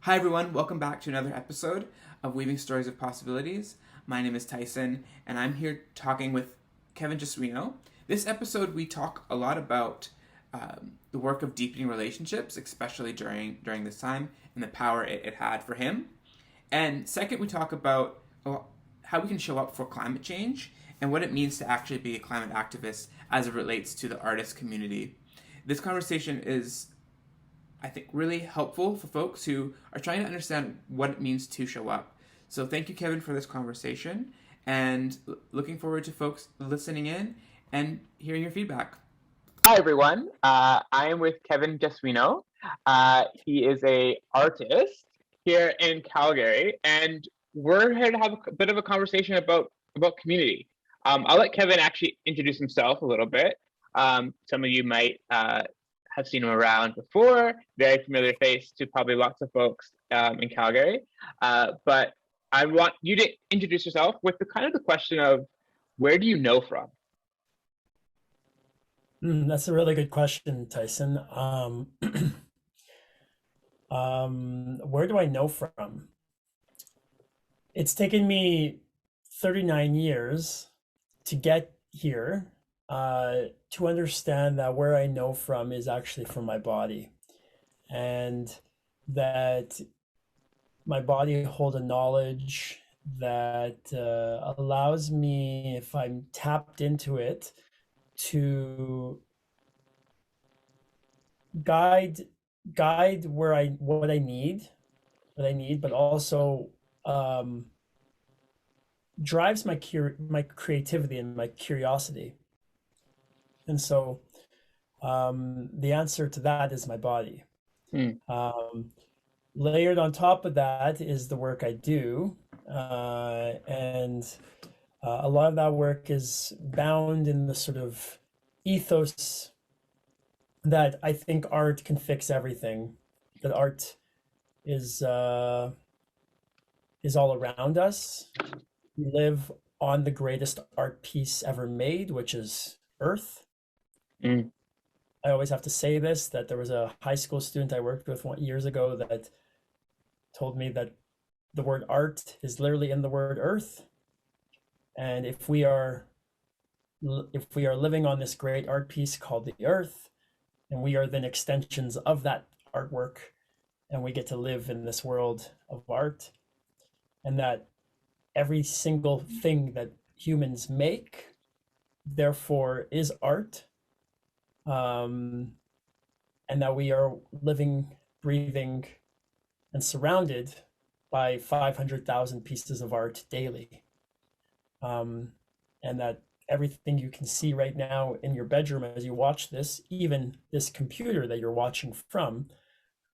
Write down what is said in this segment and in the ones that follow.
Hi, everyone. Welcome back to another episode of Weaving Stories of Possibilities. My name is Tyson, and I'm here talking with Kevin Jesuino. This episode, we talk a lot about the work of deepening relationships, especially during this time, and the power it had for him. And second, we talk about how we can show up for climate change and what it means to actually be a climate activist as it relates to the artist community. This conversation is, I think, really helpful for folks who are trying to understand what it means to show up. So thank you, Kevin, for this conversation, and looking forward to folks listening in and hearing your feedback. Hi everyone. I am with Kevin Jesuino. He is a artist here in Calgary, and we're here to have a bit of a conversation about community. I'll let Kevin actually introduce himself a little bit. Some of you might have seen him around before. Very familiar face to probably lots of folks in Calgary. But I want you to introduce yourself with the question of, where do you know from? That's a really good question, Tyson. Where do I know from? It's taken me 39 years to get here, to understand that where I know from is actually from my body, and that my body holds a knowledge that allows me, if I'm tapped into it, to guide where I what I need, but also um, drives my creativity and my curiosity. And so the answer to that is my body. Hmm. Layered on top of that is the work I do, and a lot of that work is bound in the sort of ethos that I think art can fix everything. That art is all around us. We live on the greatest art piece ever made, which is Earth. Mm. I always have to say this, that there was a high school student I worked with years ago that told me that the word art is literally in the word Earth. And if we are living on this great art piece called the Earth, and we are then extensions of that artwork, and we get to live in this world of art, and that every single thing that humans make therefore is art, and that we are living, breathing, and surrounded by 500,000 pieces of art daily, and that everything you can see right now in your bedroom as you watch this, even this computer that you're watching from,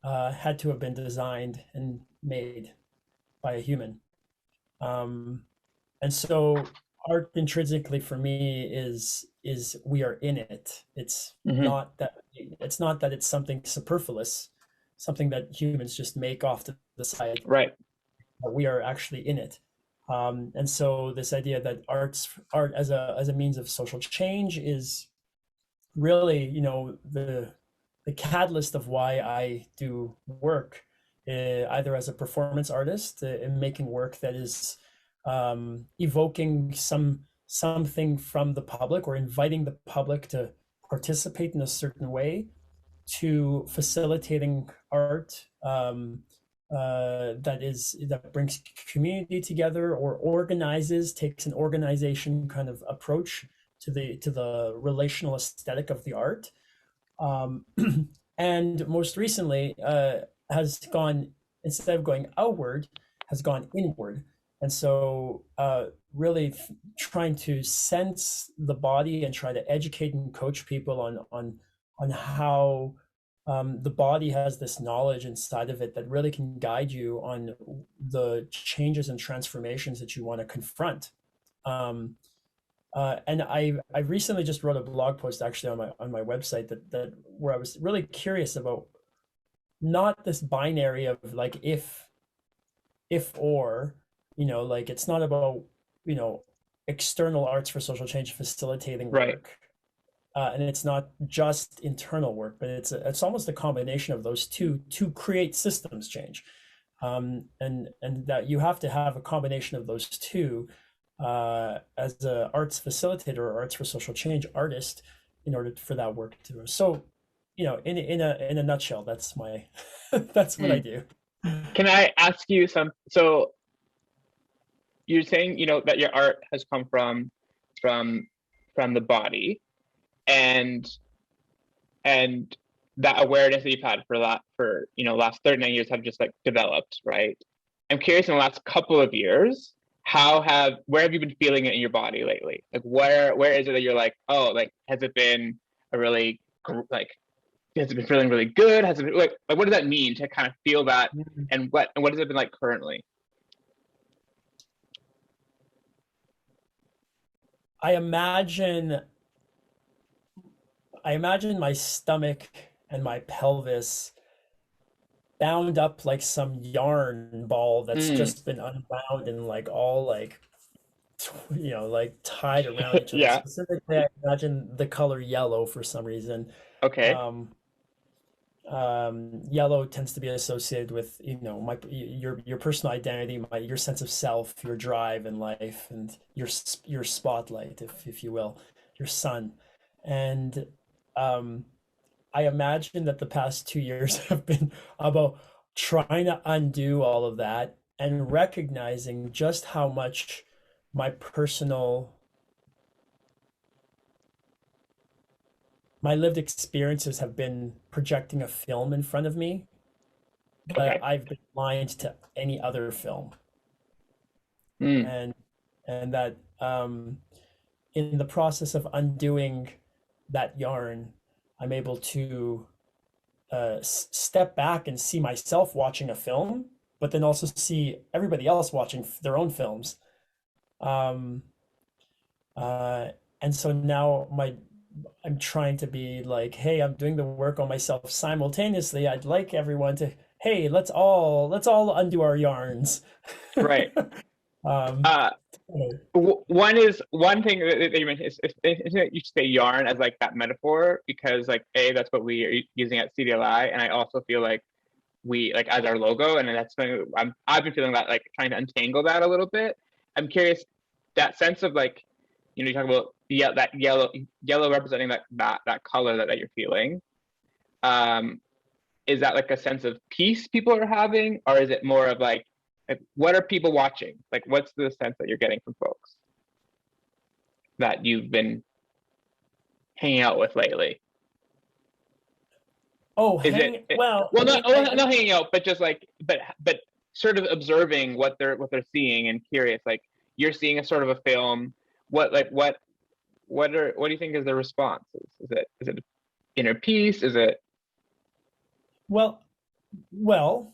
had to have been designed and made by a human. And so art intrinsically for me is we are in it. Hmm. It's not that it's something superfluous, something that humans just make off to the side, Right. but we are actually in it. And so this idea that art as a means of social change is really, the catalyst of why I do work, either as a performance artist, in making work that is evoking something from the public, or inviting the public to participate in a certain way, to facilitating art, that brings community together, or takes an organization kind of approach to the relational aesthetic of the art, and most recently has gone, instead of going outward, has gone inward. And so really trying to sense the body and try to educate and coach people on how the body has this knowledge inside of it that really can guide you on the changes and transformations that you want to confront. And I recently just wrote a blog post actually on my website, that where I was really curious about not this binary of like if or, like it's not about, external arts for social change facilitating Right. work, and it's not just internal work, but it's almost a combination of those two to create systems change. and that you have to have a combination of those two as a arts facilitator or arts for social change artist in order for that work to. So, in a nutshell, that's my that's what I Mm. do. Can I ask you some? So you're saying, that your art has come from from the body, and and that awareness that you've had for last 39 years have just like developed, right? I'm curious, in the last couple of years, where have you been feeling it in your body lately? Like where is it that you're like, oh, like has it been a really like has it been feeling really good? Has it been, like what does that mean to kind of feel that, and what has it been like currently? I imagine I imagine my stomach and my pelvis bound up like some yarn ball that's Mm. just been unwound and like all like like tied around each other. Yeah. Specifically, I imagine the color yellow for some reason. Okay. Um, Yellow tends to be associated with your personal identity, your sense of self, your drive in life, and your spotlight, if you will, your sun. And um, I imagine that the past 2 years have been about trying to undo all of that and recognizing just how much my personal my lived experiences have been projecting a film in front of me, but Okay. I've been blind to any other film. Mm. And that in the process of undoing that yarn, I'm able to step back and see myself watching a film, but then also see everybody else watching their own films. Um, uh, and so now I'm trying to be like, hey, I'm doing the work on myself simultaneously. I'd like everyone to, hey, let's all undo our yarns. Right. Um, Uh, one thing that you mentioned is that you say yarn as like that metaphor, because like that's what we are using at CDLI, and I also feel like we like as our logo, and that's something I've been feeling that, like trying to untangle that a little bit. I'm curious, that sense of like, you talk about that yellow representing that color that you're feeling. Um, is that like a sense of peace people are having, or is it more of like what are people watching? Like what's the sense that you're getting from folks that you've been hanging out with lately? oh, Is well, well, I mean, not hanging out, but just like but sort of observing what they're seeing, and curious, like you're seeing a sort of a film. What do you think is the response? Is it inner peace? Is it well, well,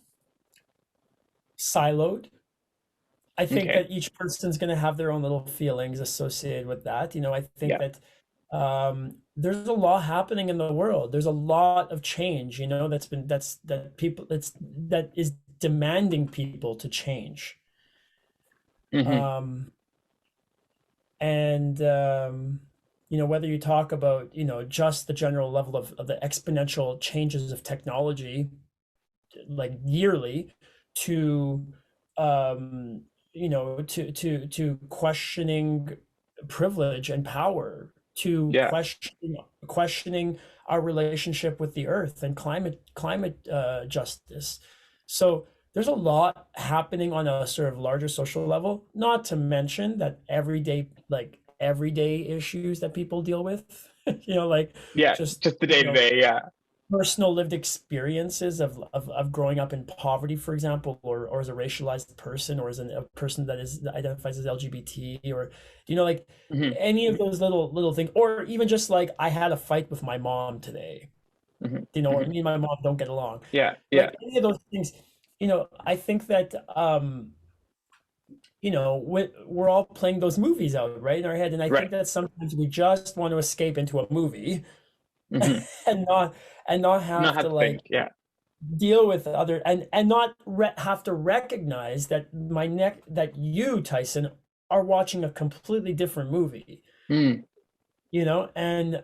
siloed. I think okay? that each person's going to have their own little feelings associated with that. I think Yeah. that there's a lot happening in the world. There's a lot of change, that is demanding people to change. Mm-hmm. Um, and whether you talk about, just the general level of the exponential changes of technology, like yearly, to to questioning privilege and power, to Yeah. questioning our relationship with the earth and climate justice. So there's a lot happening on a sort of larger social level, not to mention that everyday issues that people deal with, like Yeah. just Just the day to day. Yeah. personal lived experiences of growing up in poverty, for example, or as a racialized person, or as a person that identifies as LGBT, or like Mm-hmm. any of those little things, or even just like I had a fight with my mom today, Mm-hmm. or Mm-hmm. me and my mom don't get along. Yeah. Yeah. Like any of those things, I think that we're all playing those movies out right in our head, and I Right. think that sometimes we just want to escape into a movie Mm-hmm. and not Not have to have to like think. Yeah. deal with other and not have to recognize that that you, Tyson, are watching a completely different movie, Mm. and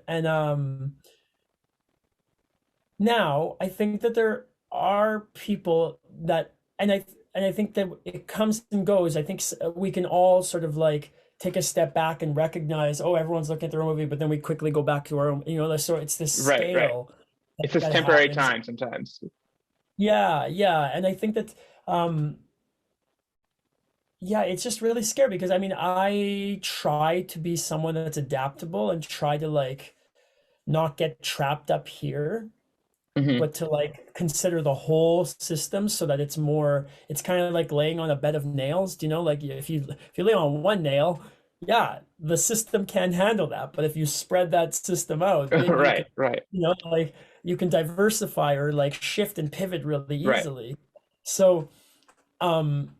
now I think that there are people that and I think that it comes and goes. I think we can all sort of like take a step back and recognize, oh, everyone's looking at their own movie, but then we quickly go back to our own, so it's this Right, right. scale It's this that temporary happens. time sometimes. Yeah, yeah. And I think that yeah, it's just really scary because I mean, I try to be someone that's adaptable and try to like not get trapped up here, Hmm. but to like consider the whole system so that it's kind of like laying on a bed of nails. Do you know, like if you lay on one nail, yeah, the system can't handle that. But if you spread that system out, maybe you can, Right, right, like you can diversify or like shift and pivot really right. easily. So, um,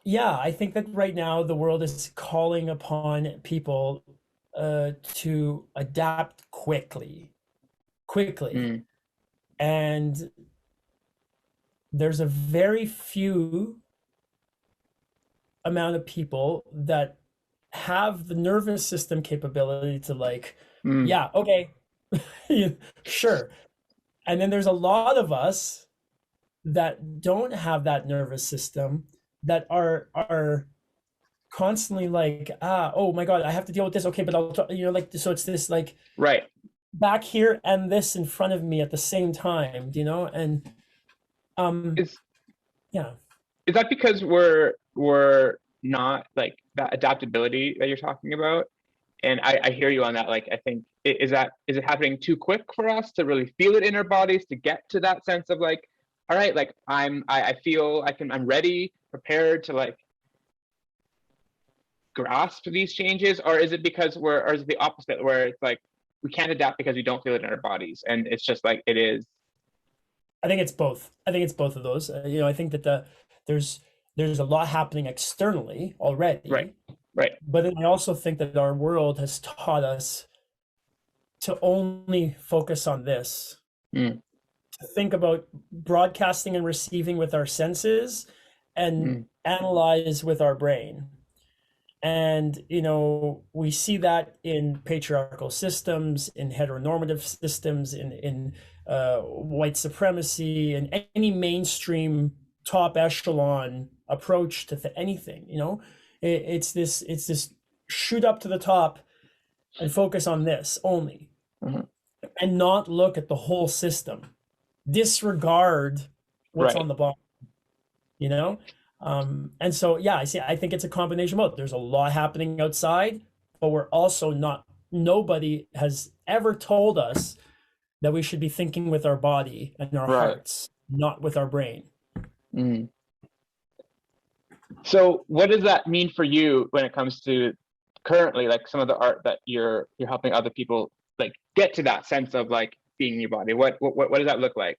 yeah, I think that right now the world is calling upon people to adapt quickly. Mm, And there's a very few amount of people that have the nervous system capability to like, mm. yeah, okay, sure. And then there's a lot of us that don't have that nervous system that are constantly like, oh my God, I have to deal with this. Okay, but like, so it's this like Right. back here and this in front of me at the same time, and um, Is yeah. is that because we're not like that adaptability that you're talking about? And I hear you on that. Like, I think is it happening too quick for us to really feel it in our bodies to get to that sense of like, all right, like I feel I'm ready, prepared to like grasp these changes, or is it because or is it the opposite where it's like we can't adapt because we don't feel it in our bodies, and it's just like it is. I think it's both. I think it's both of those. I think that there's there's a lot happening externally Right, already, right. but then I also think that our world has taught us to only focus on this, Mm, to think about broadcasting and receiving with our senses and mm, analyze with our brain. And, we see that in patriarchal systems, in heteronormative systems, in white supremacy, and any mainstream top echelon approach to anything. It's this shoot up to the top and focus on this only, mhm. and not look at the whole system. Disregard what's Right. on the bottom, you know? And so, yeah, I think it's a combination of both. There's a lot happening outside, but we're also not, nobody has ever told us that we should be thinking with our body and our Right. hearts, not with our brain. Mm. So what does that mean for you when it comes to currently like some of the art that you're helping other people like get to that sense of like being in your body? What does that look like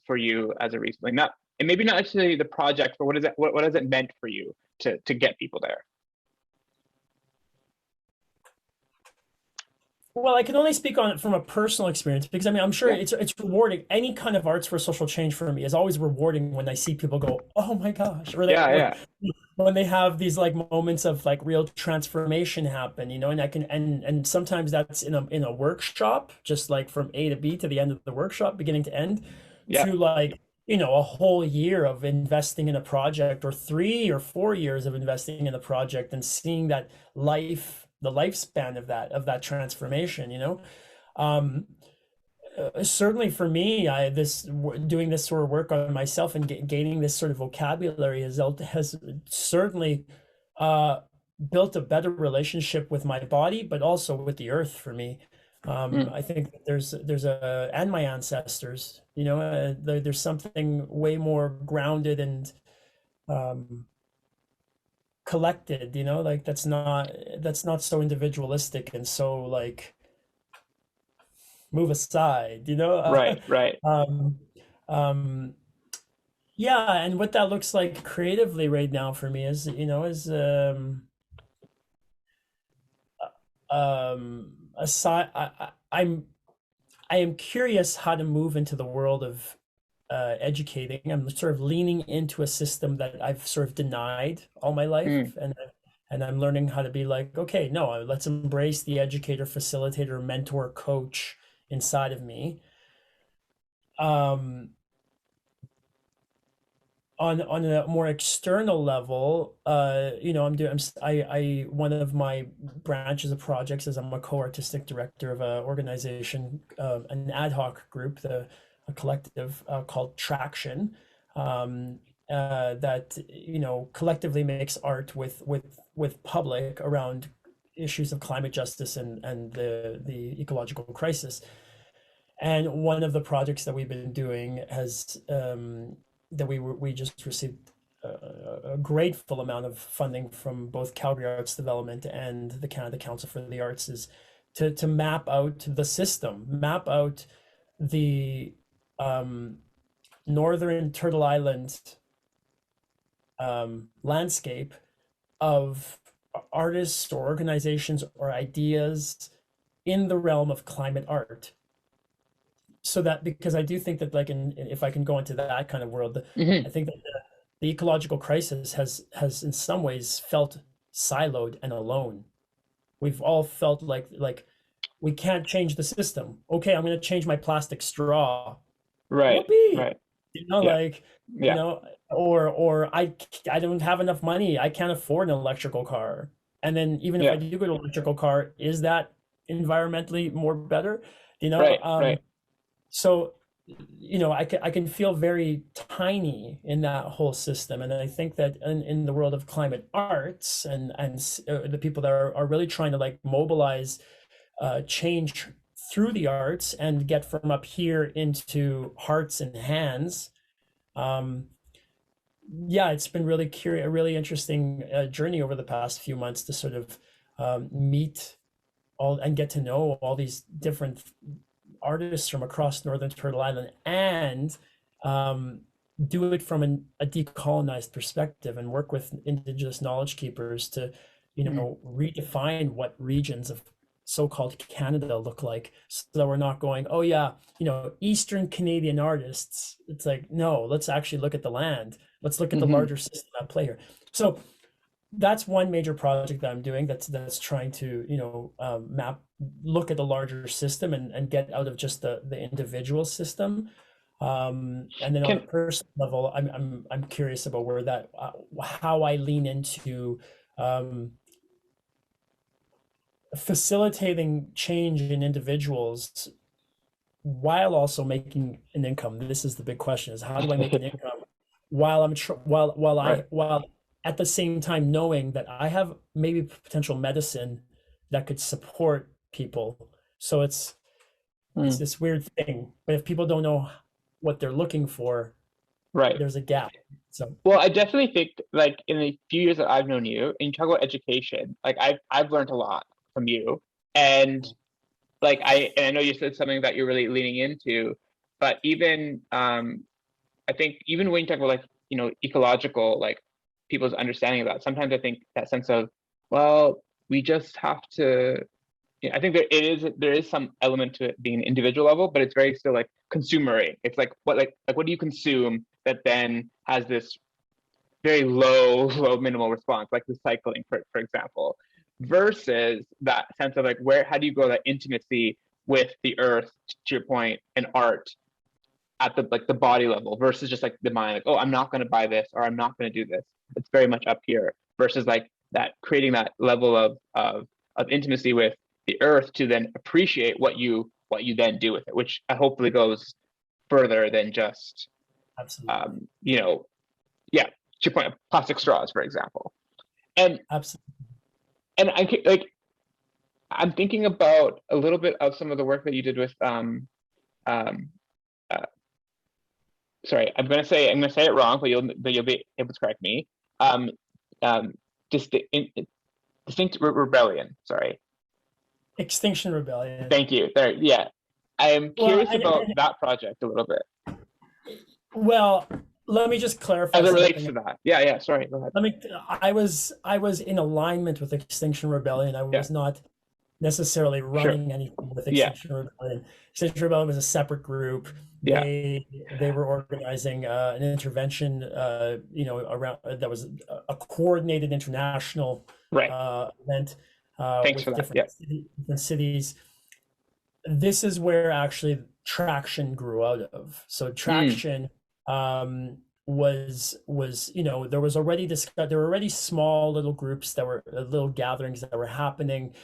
for you as a reason? Like not, and maybe not necessarily the project, but what has it meant for you to get people there? Well, I can only speak on it from a personal experience because I mean I'm sure Yeah. it's rewarding. Any kind of arts for social change for me is always rewarding when I see people go, "Oh my gosh," or Yeah, yeah. when they have these like moments of like real transformation happen, and I can and sometimes that's in a workshop, just like from A to B to the end of the workshop, beginning to end, Yeah. to like a whole year of investing in a project or 3 or 4 years of investing in a project and seeing that the lifespan of that transformation. Um, Certainly for me, doing this sort of work on myself and gaining this sort of vocabulary has certainly uh, built a better relationship with my body, but also with the earth for me. Mm, I think there's a and my ancestors. There's something way more grounded and um, collected. Like that's not so individualistic and so like move aside. right, right. Um, um, yeah, and what that looks like creatively right now for me is aside. I am curious how to move into the world of educating. I'm sort of leaning into a system that I've sort of denied all my Mm, life, and I'm learning how to be like, okay, no, let's embrace the educator, facilitator, mentor, coach inside of me. Um, on a more external level, one of my branches of projects is I'm a co-artistic director of an organization, an ad hoc group, a collective called Traction, that collectively makes art with public around issues of climate justice and the ecological crisis. And one of the projects that we've been doing has that we just received a grateful amount of funding from both Calgary Arts Development and the Canada Council for the Arts, is to map out the system, map out the Northern Turtle Island landscape of artists or organizations or ideas in the realm of climate art. So that, because I do think that, like, if I can go into that kind of world, Mm-hmm. I think that the ecological crisis has in some ways felt siloed and alone. We've all felt like we can't change the system. Okay, I'm going to change my plastic straw. Right. Whoopee. Right. Yeah. Like, Yeah. or I don't have enough money. I can't afford an electrical car. And then even if I Yeah. do get an electrical car, is that environmentally more better? Right. Right. So, I can feel very tiny in that whole system. And I think that in the world of climate arts and the people that are really trying to, like, mobilize change through the arts and get from up here into hearts and hands. Yeah, it's been a really interesting journey over the past few months to sort of meet all and get to know all these different artists from across Northern Turtle Island, and do it from a decolonized perspective, and work with Indigenous knowledge keepers to, redefine what regions of so-called Canada look like, so that we're not going, oh yeah, Eastern Canadian artists. It's like, no, let's actually look at the land. Let's look at the Mm-hmm. larger system at play here. So that's one major project that I'm doing, that's trying to look at the larger system and get out of just the individual system. And then on a Can personal level, I'm curious about where that how I lean into facilitating change in individuals while also making an income. This is the big question: is how do I make an income while right. while at the same time knowing that I have maybe potential medicine that could support people. So it's Mm. this weird thing. But if people don't know what they're looking for, Right. there's a gap. So Well, I definitely think, like, in the few years that I've known you, and you talk about education, like I've learned a lot from you, and like I know you said something that you're really leaning into, but even I think even when you talk about, like, ecological, like, people's understanding of that, sometimes I think that sense of, well, we just have to. I think there is some element to it being an individual level, but it's very still, like, consumery. It's like what do you consume that then has this very low minimal response, like recycling, for example, versus that sense of, like, how do you grow that intimacy with the earth, to your point, and art at the body level versus just, like, the mind, like, oh, I'm not going to buy this or I'm not going to do this. It's very much up here versus, like, that creating that level of intimacy with the earth to then appreciate what you then do with it, which hopefully goes further than just absolutely, yeah, to your point, plastic straws, for example. And absolutely. I'm thinking about a little bit of some of the work that you did with um uh, sorry, I'm gonna say it wrong, but you'll be able to correct me. Um, um, distinct rebellion. Sorry. Extinction Rebellion. Thank you. There. Yeah, I am Well, curious about that project a little bit well, let me just clarify as it relates something. to that. Yeah. Yeah. Sorry. Go ahead. I was in alignment with Extinction Rebellion. I Yeah. was not necessarily Sure. running anything with Yeah. Extinction Rebellion. Extinction Rebellion was a separate group. Yeah. They were organizing an intervention, around that was a coordinated international Right. event Thanks for with that. Yeah. different cities. This is where actually Traction grew out of. So Mm. Traction was there was already there were already small little groups that were little gatherings that were happening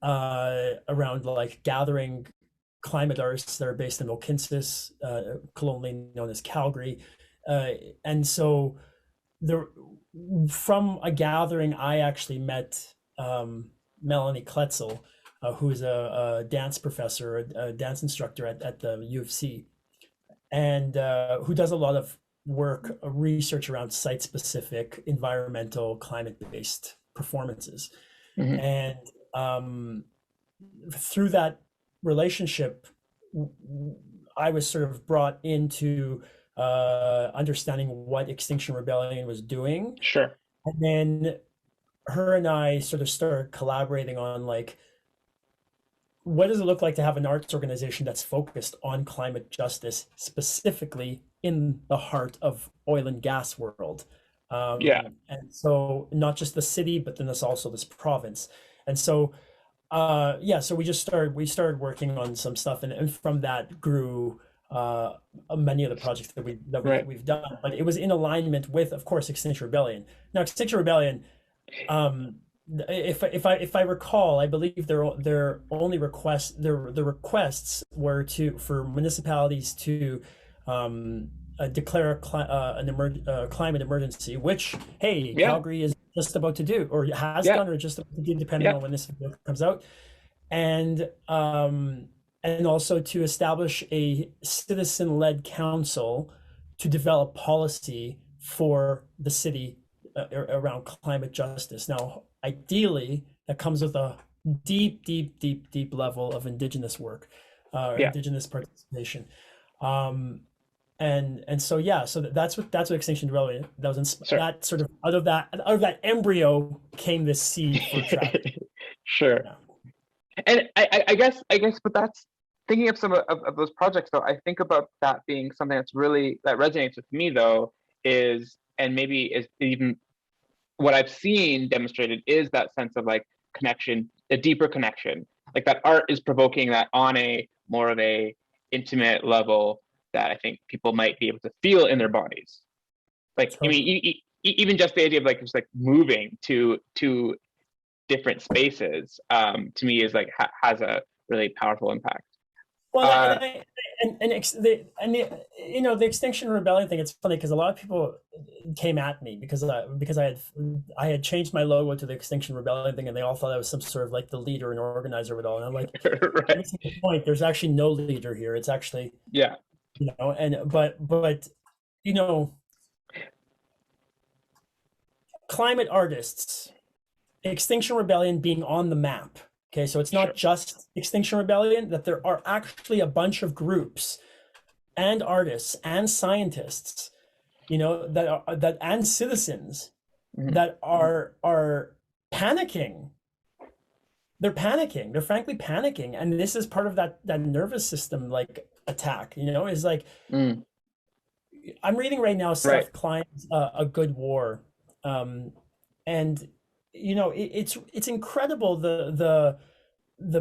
around like gathering climate artists that are based in Okinsis, colonially known as Calgary, and so there from a gathering I actually met Melanie Kletzel, who is a dance professor, a dance instructor at the U of C, and who does a lot of work, research around site-specific environmental climate-based performances. Mhm. And through that relationship, I was sort of brought into understanding what Extinction Rebellion was doing. Sure. And then her and I sort of started collaborating on like, what does it look like to have an arts organization that's focused on climate justice, specifically in the heart of oil and gas world? Yeah. And so not just the city, but then there's also this province. And so, so we started working on some stuff, and from that grew many of the projects that Right. we've done. But it was in alignment with, of course, Extinction Rebellion. Now, Extinction Rebellion, if I recall, I believe their only requests the requests were for municipalities to declare a climate emergency, which hey, Yeah. Calgary is just about to do, or has Yeah. done, or just about to do, depending Yeah. on when this video comes out, and also to establish a citizen-led council to develop policy for the city around climate justice. Now, ideally, that comes with a deep level of Indigenous work, Yeah. Indigenous participation. And so that's what Extinction Rebellion, that was Sure. that sort of out of that embryo came this seed for track. Sure. Yeah. And I guess, but that's thinking of some of those projects though. I think about that being something that resonates with me though, and maybe is even what I've seen demonstrated is that sense of like connection, a deeper connection, like that art is provoking that on a more of a intimate level that I think people might be able to feel in their bodies. Like, I mean, even just the idea of like just like moving to different spaces, to me is like has a really powerful impact. Well, the Extinction Rebellion thing. It's funny because a lot of people came at me because I had changed my logo to the Extinction Rebellion thing, and they all thought I was some sort of like the leader and organizer of it all. And I'm like, Right. missing the point. There's actually no leader here. It's actually Yeah. but climate artists, Extinction Rebellion being on the map. Okay, so it's not Sure. just Extinction Rebellion, that there are actually a bunch of groups and artists and scientists, that and citizens that are panicking. They're panicking. They're frankly panicking, and this is part of that nervous system like attack. Is like I'm reading right now Seth Klein's A Good War, and it's incredible the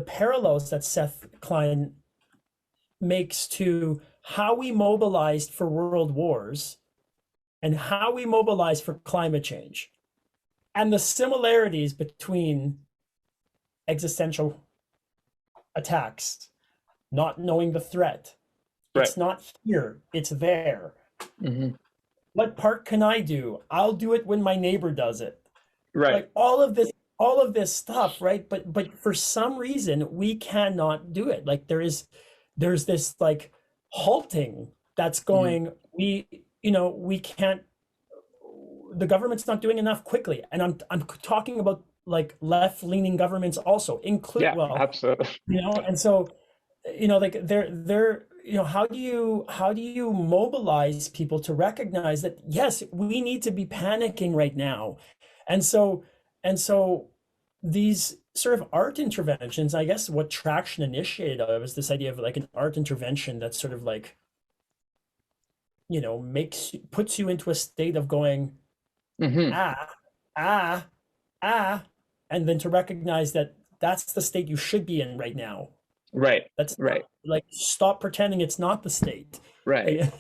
parallels that Seth Klein makes to how we mobilized for world wars and how we mobilize for climate change, and the similarities between existential attacks, not knowing the threat. It's not here, it's there. What part can I do? I'll do it when my neighbor does it. Right. Like all of this stuff, right? But for some reason we cannot do it. Like there's this like halting that's going, we can't, the government's not doing enough quickly. And I'm talking about like left-leaning governments also absolutely. And so like they're how do you mobilize people to recognize that yes, we need to be panicking right now. And so these sort of art interventions, I guess what Traction initiated of is this idea of like an art intervention that's sort of like puts you into a state of going and then to recognize that that's the state you should be in right now. Right. That's not, Right. like, stop pretending it's not the state. Right.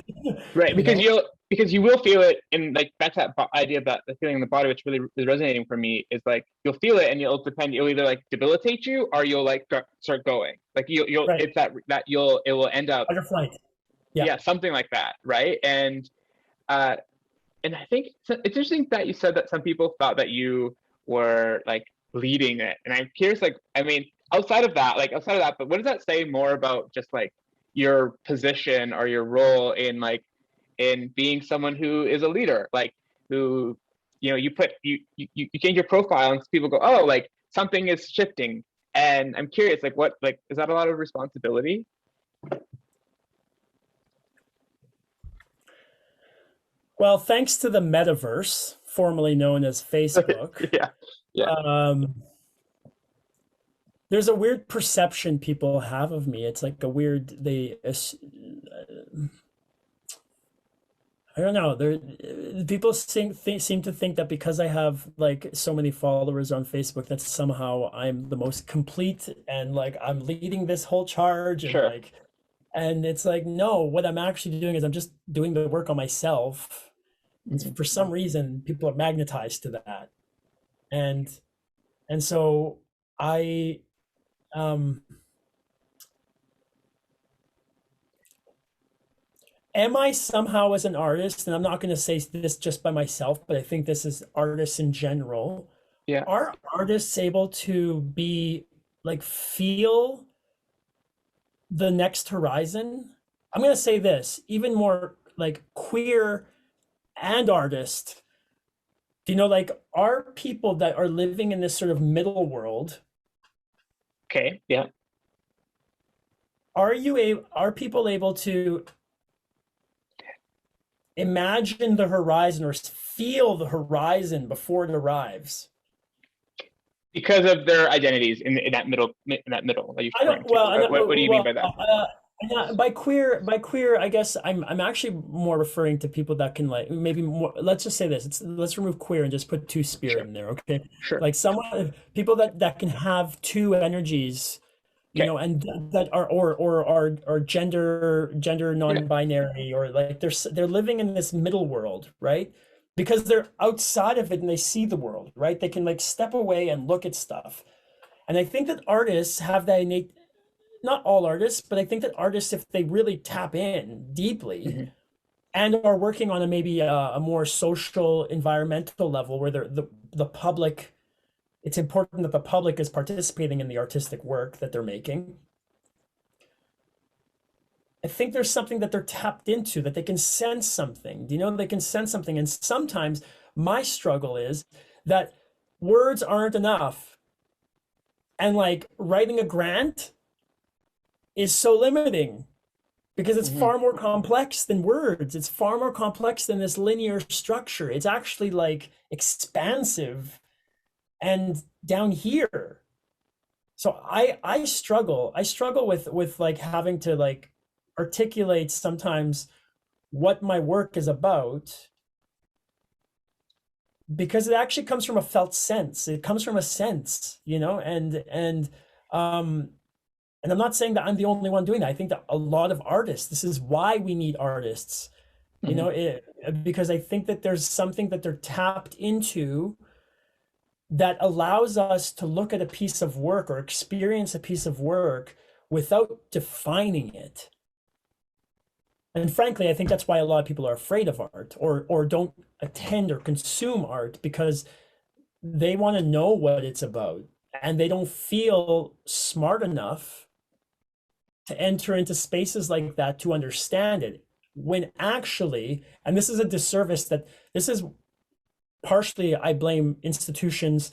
Right. You know? Because you will feel it, and like that's that idea about the feeling in the body, which really is resonating for me, is like you'll feel it and you'll either like debilitate you or you'll like start going. Like you'll Right. it's it will end up, Fight or flight. Yeah. yeah, something like that, right? Uh and I think it's interesting that you said that some people thought that you were like leading it. And I'm curious, like, I mean, outside of that, but what does that say more about just like your position or your role in like in being someone who is a leader, like who, you know, you change your profile and people go, oh, like something is shifting. And I'm curious, like what, like, is that a lot of responsibility? Well, thanks to the metaverse, formerly known as Facebook, Yeah. Yeah. there's a weird perception people have of me. It's like a weird, I don't know. People seem to think that because I have like so many followers on Facebook, that somehow I'm the most complete and like I'm leading this whole charge and Sure. like, and it's like, no, what I'm actually doing is I'm just doing the work on myself. Mhm. For some reason, people are magnetized to that, and so I um am I somehow as an artist, and I'm not going to say this just by myself, but I think this is artists in general. Yeah. Are artists able to be like feel the next horizon? I'm going to say this, even more like queer and artist. Do you know, like, are people that are living in this sort of middle world, Okay. Yeah. are people able to imagine the horizon or feel the horizon before it arrives? Because of their identities in that middle that you're I referring don't. to. Well, I don't, What do you mean well, by that? by queer, I guess I'm actually more referring to people that can like maybe more. Let's just say this. Let's remove queer and just put two spirit Sure. in there. Okay, Sure. like someone, people that can have two energies, you Okay. know, and that are or gender Yeah. non-binary, or like they're living in this middle world, right? Because they're outside of it and they see the world, right? They can like step away and look at stuff. And I think that artists have that innate, not all artists, but I think that artists, if they really tap in deeply Mhm. and are working on maybe a more social, environmental level where the public, it's important that the public is participating in the artistic work that they're making. I think there's something that they're tapped into, that they can sense something. You know, they can sense something. And sometimes my struggle is that words aren't enough. And like writing a grant is so limiting because it's Mhm. far more complex than words. It's far more complex than this linear structure. It's actually like expansive and down here. So I struggle. I struggle with like having to like articulate sometimes what my work is about, because it actually comes from a felt sense. It comes from a sense, you know, um and I'm not saying that I'm the only one doing that. I think that a lot of artists, this is why we need artists, you know, Mhm. because I think that there's something that they're tapped into that allows us to look at a piece of work or experience a piece of work without defining it. And frankly, I think that's why a lot of people are afraid of art, or don't attend or consume art, because they want to know what it's about and they don't feel smart enough to enter into spaces like that to understand it. When actually, and this is a disservice, that this is partially, I blame institutions,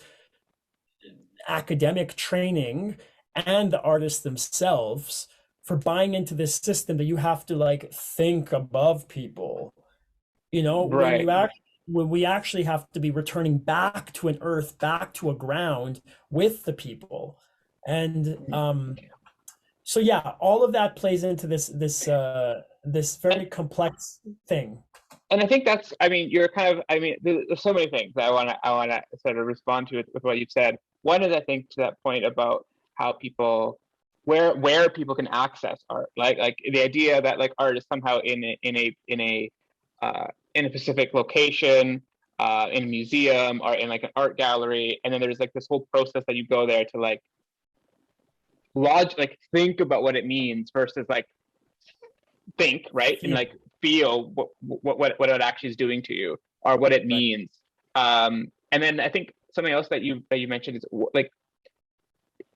academic training, and the artists themselves for buying into this system that you have to like think above people. You know, Right. when we actually have to be returning back to an earth, back to a ground with the people. And Mhm. so yeah, all of that plays into this And very complex thing. and I think that's, I mean, you're kind of, I mean, there's so many things that I want to sort of respond to with what you've said. One is, I think, to that point about how people where people can access art, like the idea that like art is somehow in a specific location, in a museum or in like an art gallery, and then there's like this whole process that you go there to like like think about what it means versus like think, right, and like feel what it actually is doing to you or what it means. And then I think something else that you mentioned is like,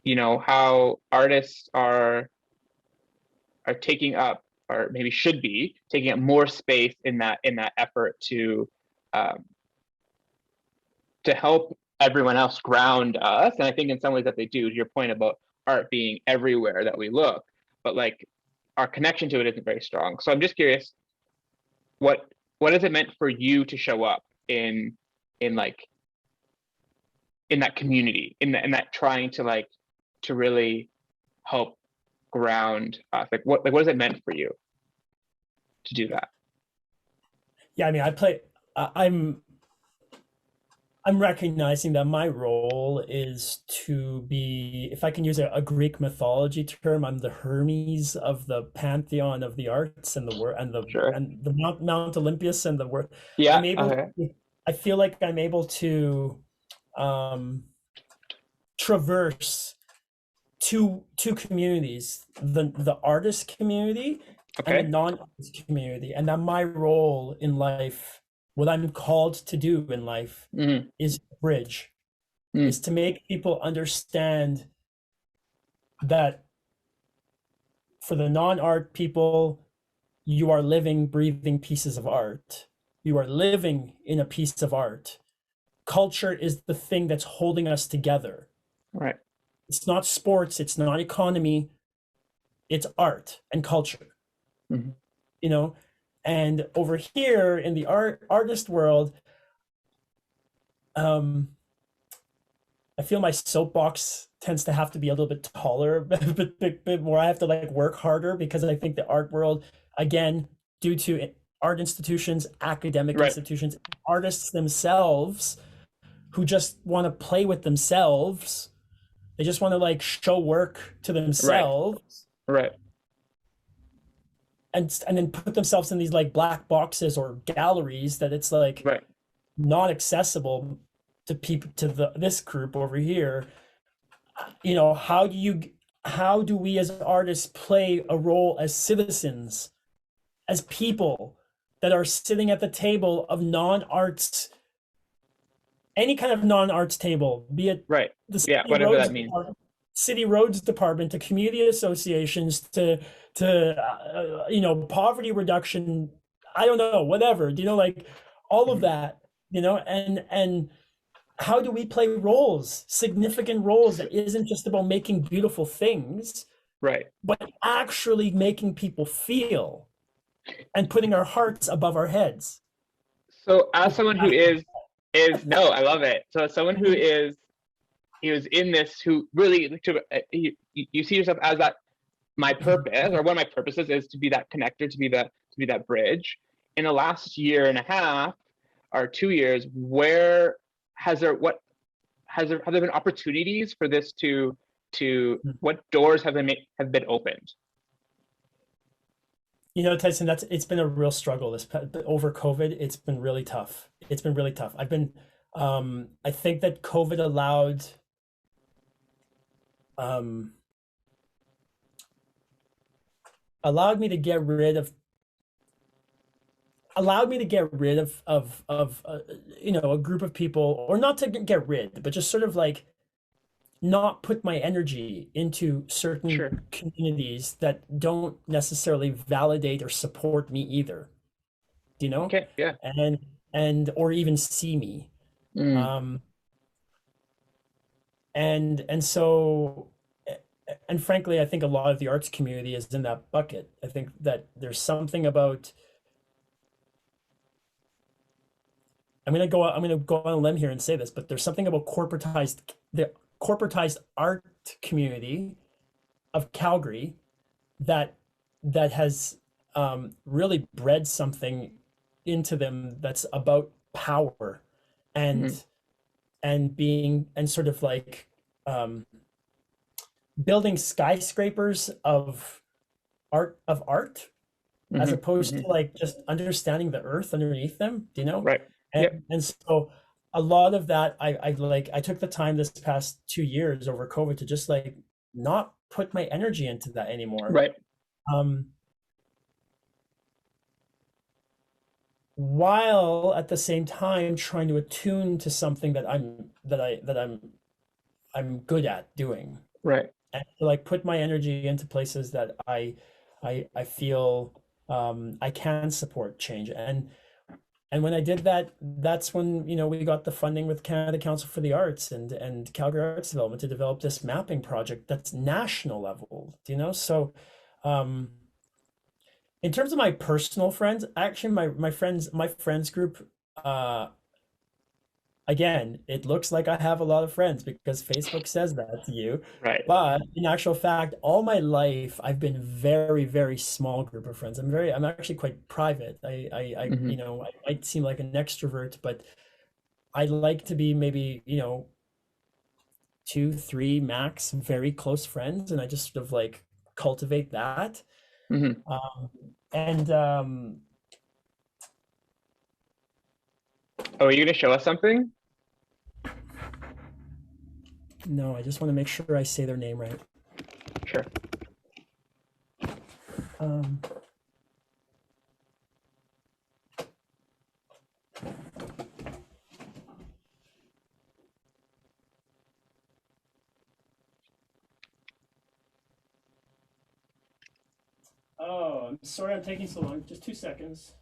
you know, how artists are taking up, or maybe should be taking up, more space in that effort to help everyone else ground us. And I think in some ways that they do, to your point about art being everywhere that we look, but like our connection to it isn't very strong. So I'm just curious, what has it meant for you to show up in like in that community, in that trying to like to really help ground us? Like what has it meant for you to do that? Yeah, I mean, I'm recognizing that my role is to be, if I can use a Greek mythology term, I'm the Hermes of the pantheon of the arts and the word Sure. and the Mount Olympus and the word. Yeah. I'm able. Okay. I feel like I'm able to traverse two communities: the artist community and the Okay. non-artist community, and that my role in life, what I'm called to do in life, Mm-hmm. is to bridge, Mm. is to make people understand that for the non-art people, you are living, breathing pieces of art. You are living in a piece of art. Culture is the thing that's holding us together. Right. It's not sports, it's not economy, it's art and culture. Mm-hmm. You know, and over here in the artist world, I feel my soapbox tends to have to be a little bit taller, bit more. I have to like work harder, because I think the art world, again, due to art institutions, academic Right. institutions, artists themselves who just want to play with themselves, they just want to like show work to themselves. Right. And then put themselves in these like black boxes or galleries that it's like Right. not accessible to people, to this group over here. You know, how do we as artists play a role as citizens, as people that are sitting at the table of non-arts, any kind of non-arts table, be it Right. the Yeah. Whatever that means. city roads department, to community associations, to you know, poverty reduction, I don't know, whatever, you know, like all of that, you know, and how do we play roles, significant roles, that isn't just about making beautiful things, Right. but actually making people feel and putting our hearts above our heads. So as someone who is no, I love it. So as someone who is in this, who really you see yourself as that, my purpose, or one of my purposes, is to be that connector, to be that bridge. In the last year and a half or 2 years, have there been opportunities for this to what doors have been opened? You know, Tyson, it's been a real struggle over COVID. It's been really tough. It's been really tough. I think that COVID allowed me to get rid of you know, a group of people, or not to get rid, but just sort of like not put my energy into certain Sure. communities that don't necessarily validate or support me either, you know? Okay. Yeah. And or even see me. Mm. And so, and frankly, I think a lot of the arts community is in that bucket. I think that there's something about, I'm gonna go on a limb here and say this, but there's something about the corporatized art community of Calgary that has really bred something into them that's about power and Mm-hmm. being, and sort of like building skyscrapers of art as opposed to like just understanding the earth underneath them, you know? Right. Yep. And so a lot of that I took the time this past 2 years over COVID to just like not put my energy into that anymore. Right. Um, while at the same time trying to attune to something that I'm good at doing, Right. and to like put my energy into places that I feel I can support change. And when I did that, that's when, you know, we got the funding with Canada Council for the Arts and Calgary Arts Development to develop this mapping project that's national level, you know? So um, in terms of my personal friends, actually my friends group, uh, again, it looks like I have a lot of friends because Facebook says that to you. Right. But in actual fact, all my life, I've been very, very small group of friends. I'm actually quite private. You know, I might seem like an extrovert, but I like to be maybe, you know, two, three max very close friends, and I just sort of like cultivate that. Mm-hmm. Um, and Oh, are you going to show us something? no, I just want to make sure I say their name right. Sure. Um, oh, I'm sorry I'm taking so long. Just 2 seconds.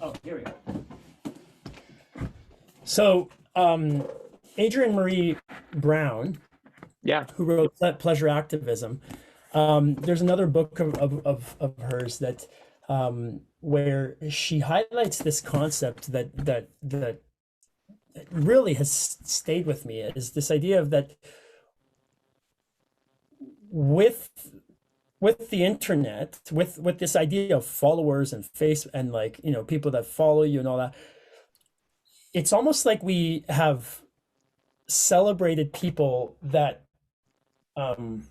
Oh, here we go. So, Adrienne Marie Brown, Yeah. who wrote Pleasure Activism, there's another book of hers that where she highlights this concept that really has stayed with me, is this idea of that with the internet, with this idea of followers and face and like, you know, people that follow you and all that, it's almost like we have celebrated people that have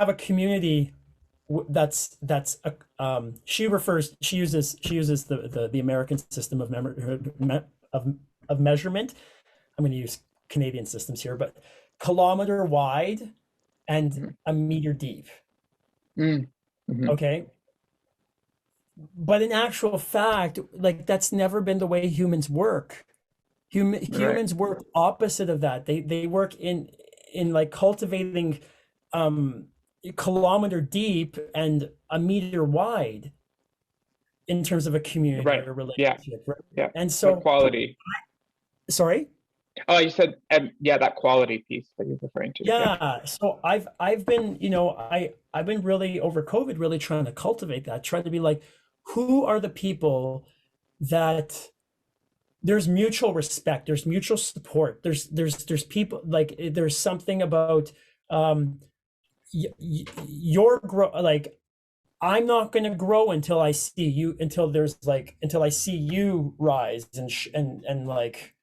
a community that's she uses the American system of of measurement. I'm going to use Canadian systems here, but kilometer wide and a meter deep. Mm-hmm. Okay. But in actual fact, like that's never been the way humans work. Humans work opposite of that. They work in like cultivating kilometer deep and a meter wide in terms of a community Right. or Yeah. relationship. Right? Yeah. And That so, quality. sorry? Oh, you said, yeah, that quality piece that you're referring to. Yeah. So I've been, you know, I've been really over COVID really trying to cultivate that, trying to be like, who are the people that there's mutual respect, there's mutual support, there's people like there's something about your grow, like I'm not going to grow until I see you, until I see you rise and like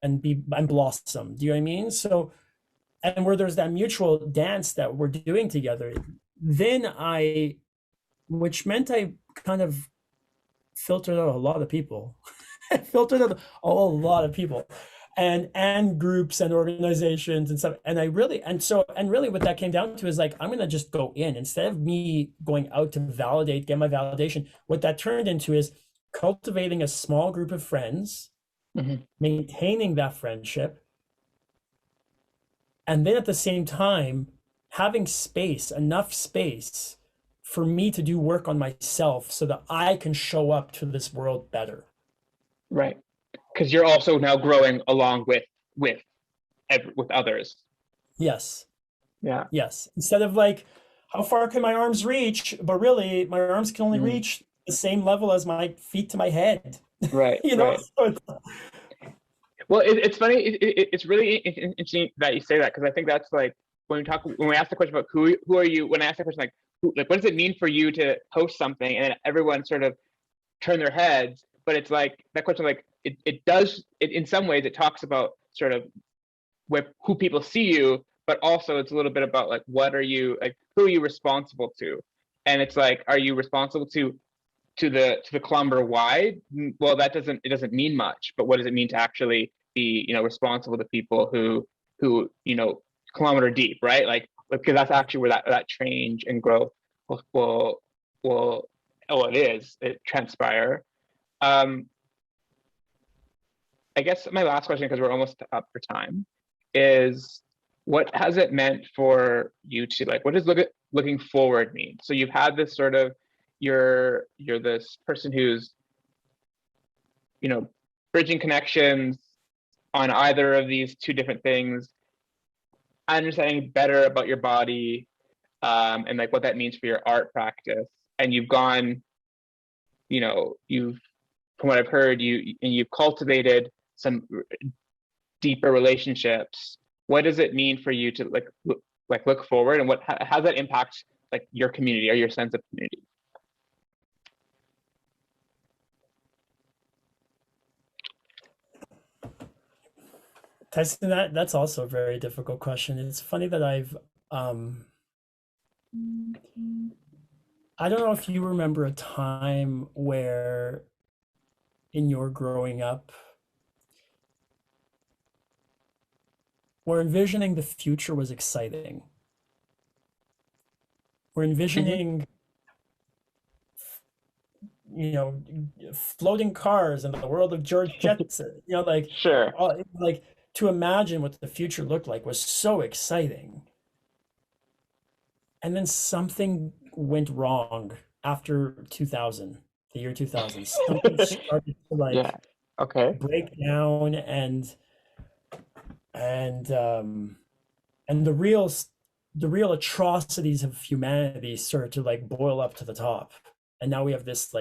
and blossom. Do you know what I mean? So, and where there's that mutual dance that we're doing together, then which meant I kind of filtered out a lot of people. Filtered out a lot of people and groups and organizations and stuff. And I really, and really what that came down to is like, I'm going to just go in instead of me going out to validate, get my validation. What that turned into is cultivating a small group of friends, maintaining that friendship. And then at the same time, having space, enough space for me to do work on myself so that I can show up to this world better. Right. Because you're also now growing along with others. Yes. Yeah. Yes. Instead of like, how far can my arms reach? But really, my arms can only reach the same level as my feet to my head. Right. You know? Right. Well, it's funny. It's really interesting that you say that, because I think that's like when we ask the question about who are you, when I ask the question like what does it mean for you to post something, and then everyone sort of turn their heads, but it's like that question, like it does, in some ways it talks about sort of who people see you, but also it's a little bit about like, what are you, like, who are you responsible to? And it's like, are you responsible to the kilometer wide? Well, it doesn't mean much, but what does it mean to actually be, responsible to people who, kilometer deep, right? Like, because that's actually where that change and growth will it transpire. I guess my last question, because we're almost up for time, is what has it meant for you to, like, what does looking forward mean? So you've had this sort of, you're this person who's, bridging connections on either of these two different things, understanding better about your body, and like what that means for your art practice. And you've gone, from what I've heard, you've cultivated some deeper relationships. What does it mean for you to look forward, and how does that impact like your community or your sense of community? Tyson, that's also a very difficult question. It's funny that I don't know if you remember a time where in your growing up, where envisioning the future was exciting. We're envisioning, floating cars in the world of George Jetson. Sure. Like to imagine what the future looked like was so exciting. And then something went wrong after 2000, the year 2000. Something started to break down, and the real atrocities of humanity started to like boil up to the top. And now we have this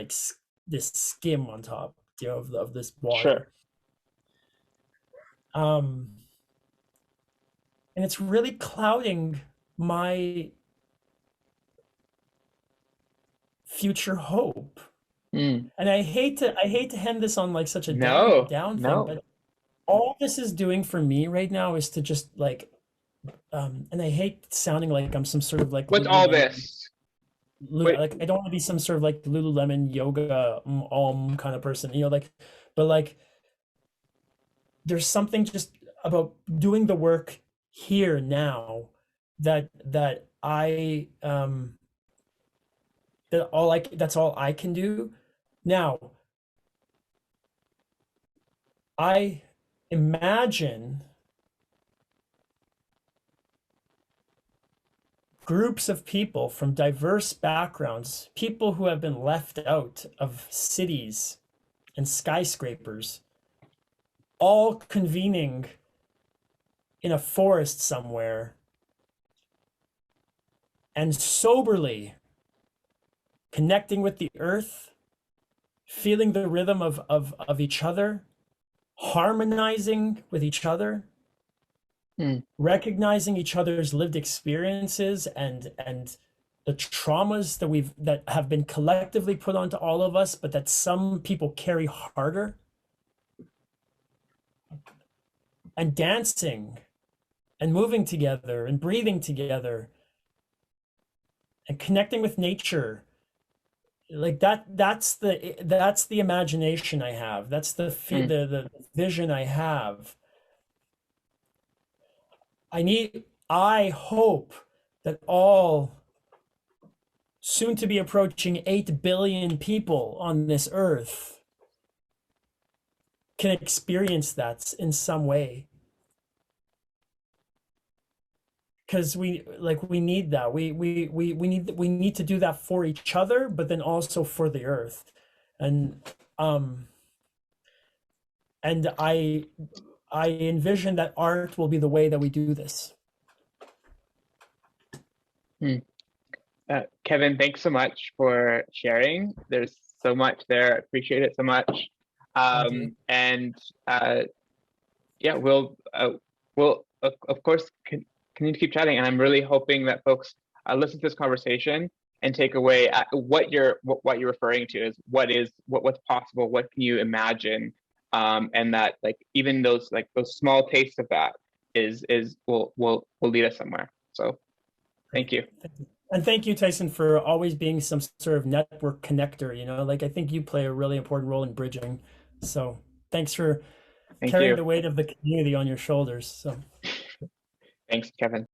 this skim on top, of this water. Sure. And it's really clouding my future hope. And I hate to hand this on like such a down thing, but all this is doing for me right now is to just like, and I hate sounding like I'm some sort of like what's all this? Like I don't want to be some sort of like Lululemon yoga kind of person, but like there's something just about doing the work here now that I that's all I can do now. I imagine groups of people from diverse backgrounds, people who have been left out of cities and skyscrapers, all convening in a forest somewhere and soberly connecting with the earth, feeling the rhythm of each other, harmonizing with each other, recognizing each other's lived experiences and the traumas that have been collectively put onto all of us, but that some people carry harder, and dancing and moving together and breathing together and connecting with nature. Like that's the imagination I have. That's the vision I have. I hope that all soon to be approaching 8 billion people on this earth can experience that in some way. Because we need that. We need to do that for each other, but then also for the earth. And I envision that art will be the way that we do this. Kevin, thanks so much for sharing. There's so much there. I appreciate it so much. And we'll of course continue to keep chatting. And I'm really hoping that folks listen to this conversation and take away what you're referring to is what's possible, what can you imagine, and that like even those small tastes of that will lead us somewhere. So thank you. And thank you, Tyson, for always being some sort of network connector. Like I think you play a really important role in bridging. So thanks for Thank carrying you. the weight of the community on your shoulders. So Thanks, Kevin.